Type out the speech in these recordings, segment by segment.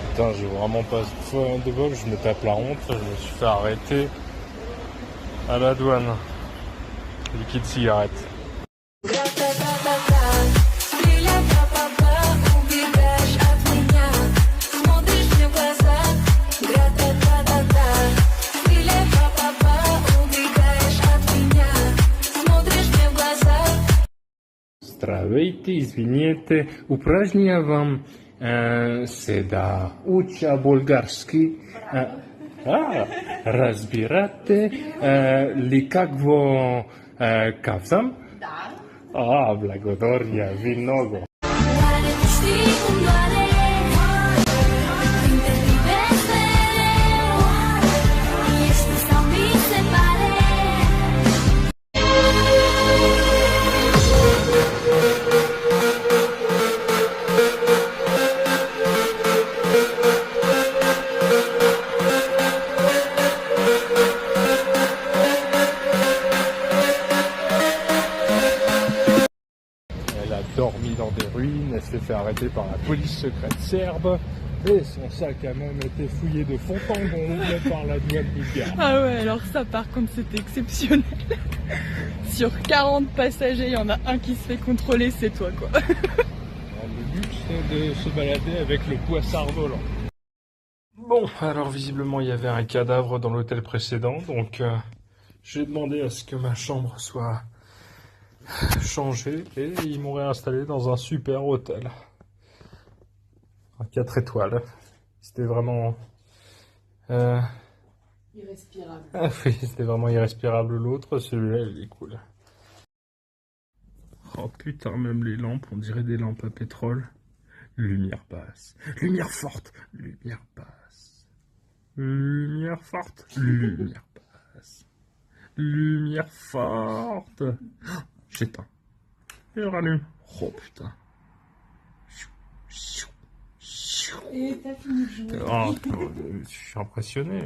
Putain, j'ai vraiment pas de bol, je me tape la honte, je me suis fait arrêter à la douane. Liquide cigarette. Здравейте, извините, упражня вам седа уча български. Разбирате ли какво казвам? Да. Благодаря ви много. Dormi dans des ruines, elle s'est fait arrêter par la police secrète serbe et son sac a même été fouillé de fond en comble par la douane bulgare. Ah ouais, alors ça par contre c'était exceptionnel. Sur 40 passagers, il y en a un qui se fait contrôler, c'est toi quoi. Le luxe de se balader avec le poissard volant. Bon, alors visiblement il y avait un cadavre dans l'hôtel précédent, donc j'ai demandé à ce que ma chambre soit changé et ils m'ont réinstallé dans un super hôtel. Un 4 étoiles. C'était vraiment... irrespirable. Ah oui, c'était vraiment irrespirable l'autre, celui-là il est cool. Oh putain, même les lampes, on dirait des lampes à pétrole. Lumière basse, lumière forte, lumière basse. Lumière forte, lumière basse. Lumière forte. J'éteins. Et je rallume. Oh putain. Et t'as fini de jouer. Oh, je suis impressionné.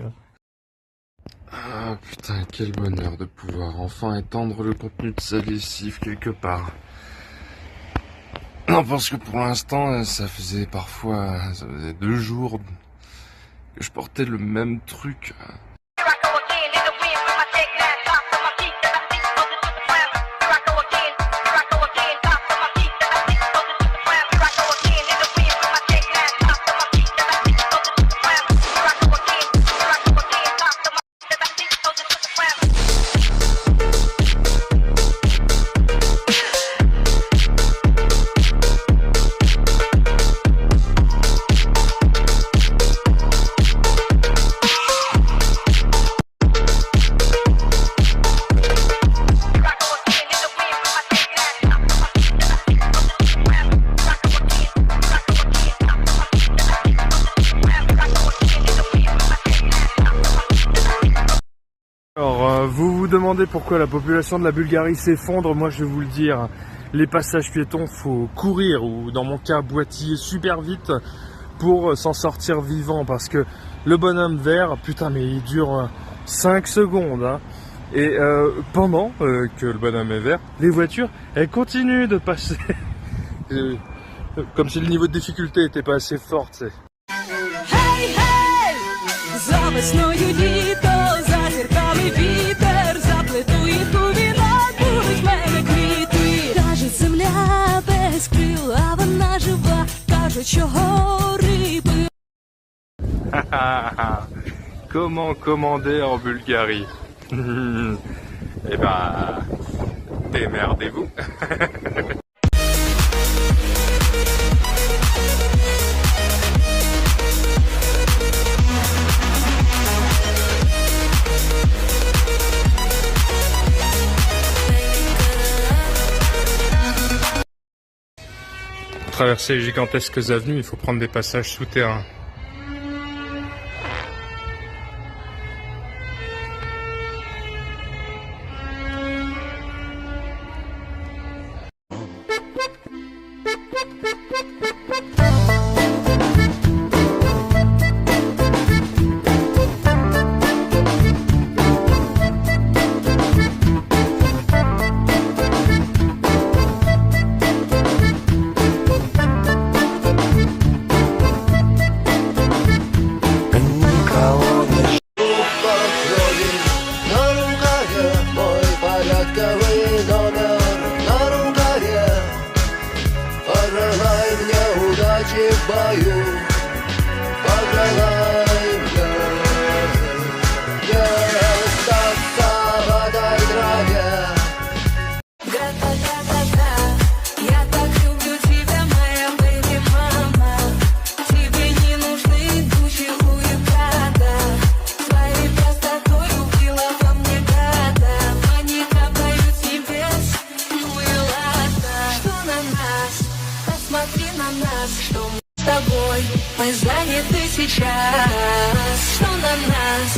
Ah putain, quel bonheur de pouvoir enfin étendre le contenu de sa lessive quelque part. Non, parce que pour l'instant, ça faisait 2 jours que je portais le même truc. Alors, vous vous demandez pourquoi la population de la Bulgarie s'effondre, moi je vais vous le dire. Les passages piétons, faut courir ou dans mon cas boitiller super vite pour s'en sortir vivant parce que le bonhomme vert, putain mais il dure 5 secondes. Hein. Et pendant que le bonhomme est vert, les voitures, elles continuent de passer. Comme si le niveau de difficulté n'était pas assez fort, tu sais. Hey, hey! За весною літо, зазірками вітер, заплетує ту вінок, будуть мене квіти. Кажуть, земля без крил, а вона жива, кажуть, що гори пи. Comment commander en Bulgarie? Eh ben, démerdez-vous. Pour traverser les gigantesques avenues, il faut prendre des passages souterrains. в бою, пожелаем остаться в этой траве. Гра-та-та-та-та, я так люблю тебя, моя бэби мама. Тебе не нужны Гуччи, Луи, Прада. Своей простотой убила во мне гада. Маньяка боюсь небес, ну и ладно. Что на нас? Посмотри на нас, что мы с тобой, мы заняты сейчас. Что на нас?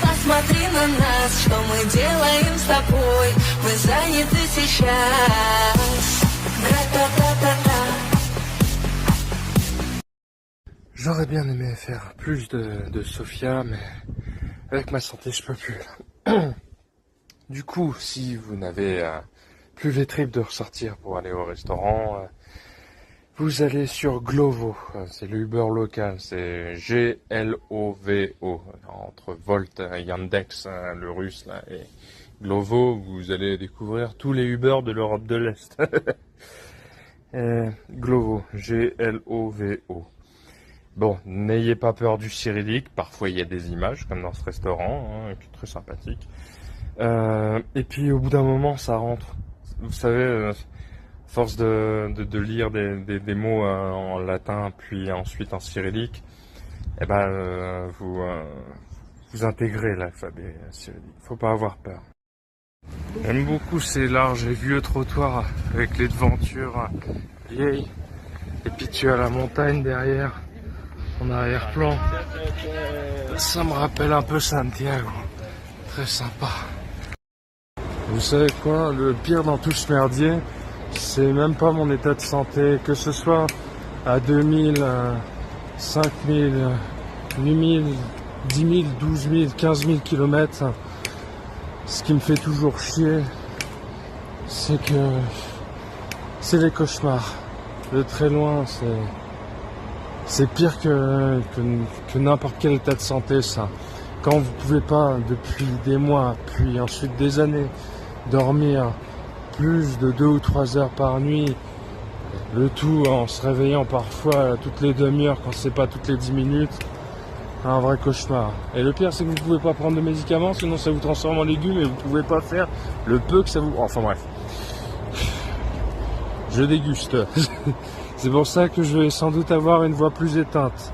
Посмотри на нас, что мы делаем с тобой, мы заняты сейчас. Гра-та-та-та-та. J'aurais bien aimé faire plus de Sofia, mais avec ma santé, je peux plus. Du coup, si vous n'avez plus les tripes de ressortir pour aller au restaurant, vous allez sur Glovo. C'est le Uber local, c'est G-L-O-V-O. Entre Volt, Yandex, le russe, là, et Glovo, vous allez découvrir tous les Uber de l'Europe de l'Est. Glovo, G-L-O-V-O. Bon, n'ayez pas peur du cyrillique, parfois il y a des images, comme dans ce restaurant, hein, qui est très sympathique. Et puis au bout d'un moment, ça rentre. Vous savez, force de lire des mots en latin, puis ensuite en cyrillique, eh ben, vous intégrez l'alphabet cyrillique. Faut pas avoir peur. J'aime beaucoup ces larges et vieux trottoirs avec les devantures vieilles. Et puis tu as la montagne derrière, en arrière-plan. Ça me rappelle un peu Santiago. Très sympa. Vous savez quoi, le pire dans tout ce merdier, c'est même pas mon état de santé, que ce soit à 2000, 5000, 8000, 10 000, 12 000, 15 000 kilomètres. Ce qui me fait toujours chier, c'est que c'est les cauchemars. De très loin, c'est pire que n'importe quel état de santé, ça. Quand vous pouvez pas, depuis des mois, puis ensuite des années, dormir plus de 2 ou 3 heures par nuit, le tout en se réveillant parfois toutes les demi-heures, quand c'est pas toutes les 10 minutes, un vrai cauchemar. Et le pire, c'est que vous pouvez pas prendre de médicaments, sinon ça vous transforme en légumes et vous pouvez pas faire le peu que ça vous... Enfin bref. Je déguste. C'est pour ça que je vais sans doute avoir une voix plus éteinte.